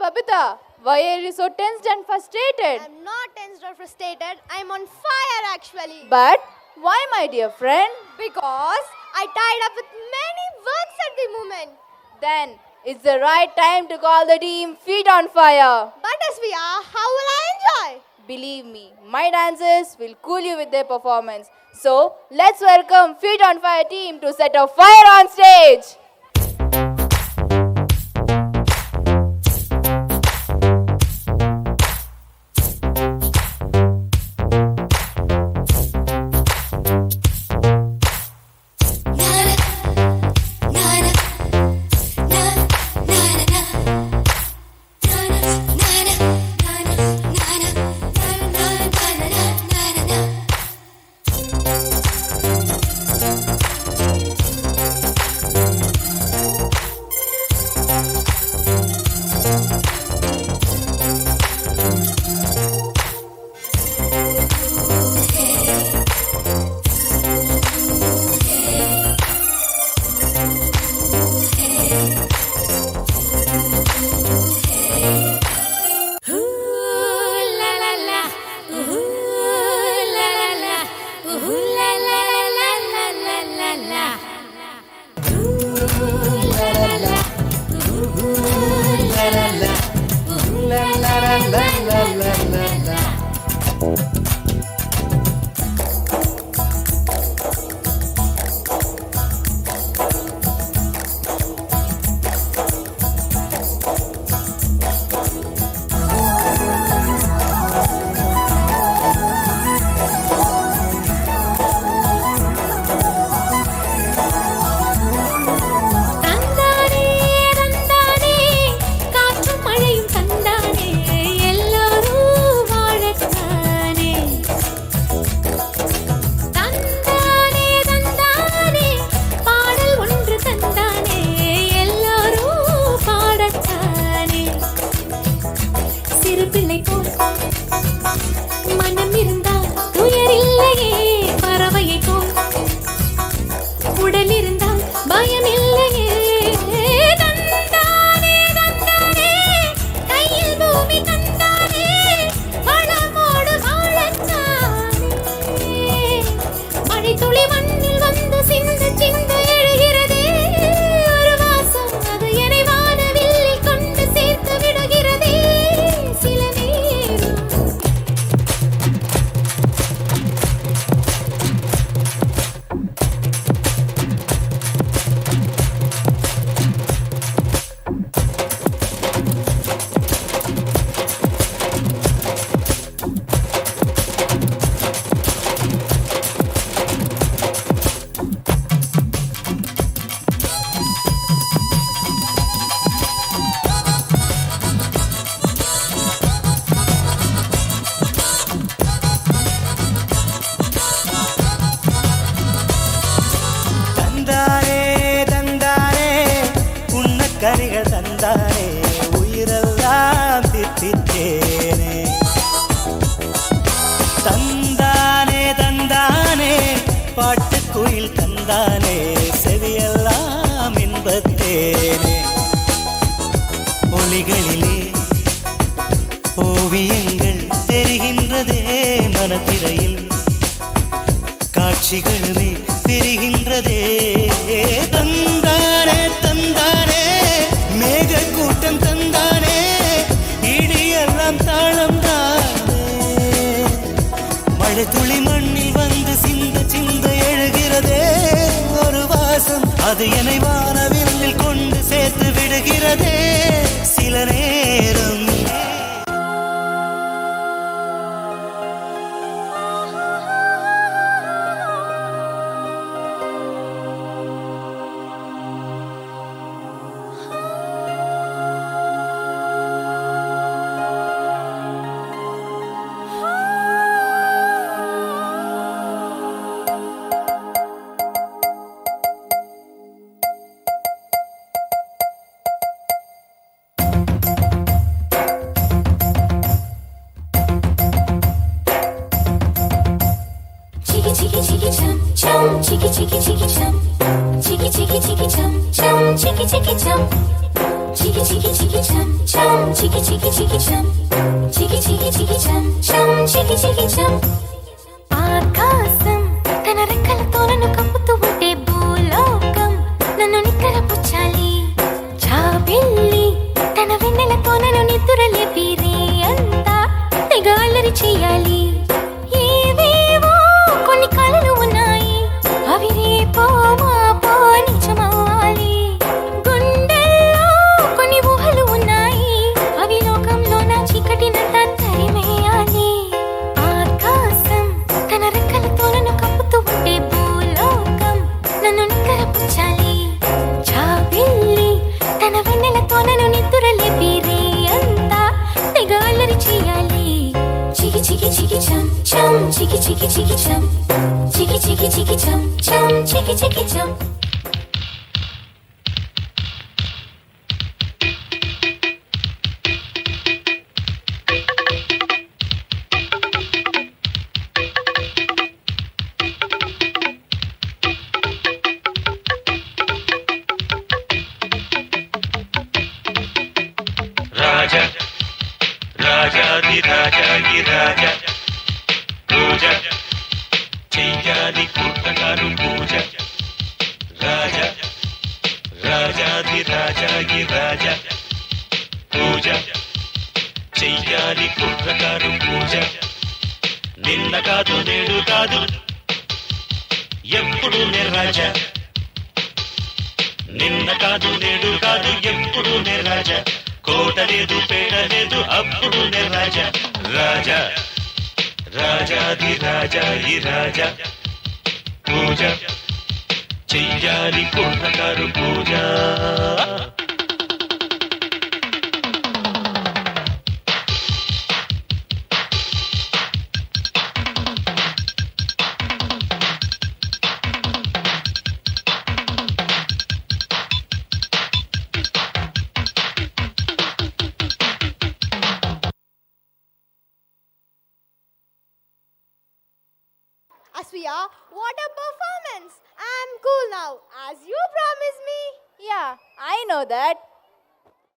Babita, why are you so tensed and frustrated? I'm not tensed or frustrated. I'm on fire actually. But why, my dear friend? Because I tied up with many works at the moment. Then it's the right time to call the team Feet on Fire. But as we are, how will I enjoy? Believe me, my dancers will cool you with their performance. So let's welcome Feet on Fire team to set a fire on stage. கனிகள் தந்தானே உயிரெல்லாம் தித்தித்தேனே தந்தானே தந்தானே பாட்டுக்குயில் தந்தானே செவியெல்லாம் இன்பத்தேனே ஒளிகளிலே ஓவியங்கள் தெரிகின்றதே மனத்திரையில் காட்சிகளுமே தெரிகின்றதே தந்தானே தந்தானே மேக கூட்டம் தந்தானே இடியெல்லாம் தாளம் தானே மழை துளி மண்ணில் வந்து சிந்த சிந்த எழுகிறதே ஒரு வாசம் அது என்னை வானவில்லில் கொண்டு சேர்த்து விடுகிறதே சில நேரம் Cheeky cheeky cheeky chum, cheeky cheeky cheeky chum, chum cheeky cheeky chum, cheeky cheeky cheeky chum, chum Chiki chiki chiki chum. Chiki chiki chiki chum. Chum chiki chiki chum. ఆకాశం తన రెక్కలతో నన్ను కప్పుతూ ఉంటే భూలోకం నన్ను నిక్కరపుచ్చాలి. జాబిల్లి తన వెన్నెలతో నన్ను నిద్రలేపి రే అంతా తెగ అల్లరి చెయ్యాలి. ఏవేవో కొన్ని కలలు ఉన్నాయి, అవి రేపో మాపో నిజమవ్వాలి. గుండెల్లో కొన్ని ఊహలు ఉన్నాయి, అవి లోకంలో నా చీకటినంతా తరిమేయాలి. ఆకాశం తన రెక్కలతో నన్ను కప్పుతూ ఉంటే భూలోకం నన్ను నిక్కరపుచ్చాలి. జాబిల్లి తన వెన్నెలతో నన్ను నిద్రలేపి రే అంతా తెగ అల్లరి చెయ్యాలి. చికి చికి చికి చం చం చికి చికి చికి చం చికి చికి చికి చం చం చికి చికి చం. రాజా రాజాది రాజాగి రాజా పూజ చెయ్యాలి పుట్టగారు పూజ. రాజా రాజాది రాజాగి రాజా పూజ చెయ్యాలి పుట్టగారు పూజ. నిన్న కాదు నేడు కాదు ఎప్పుడు నే రాజా. నిన్న కాదు నేడు కాదు ఎప్పుడు నే రాజా. కోట లేదు పేట లేదు అప్పుడు నే రాజా. రాజా రాజాది రాజా ఈ రాజా పూజ చెయ్యాలి పూర్ణకారు పూజ. Asfiya, what a performance! I'm cool now, as you promised me. Yeah, I know that.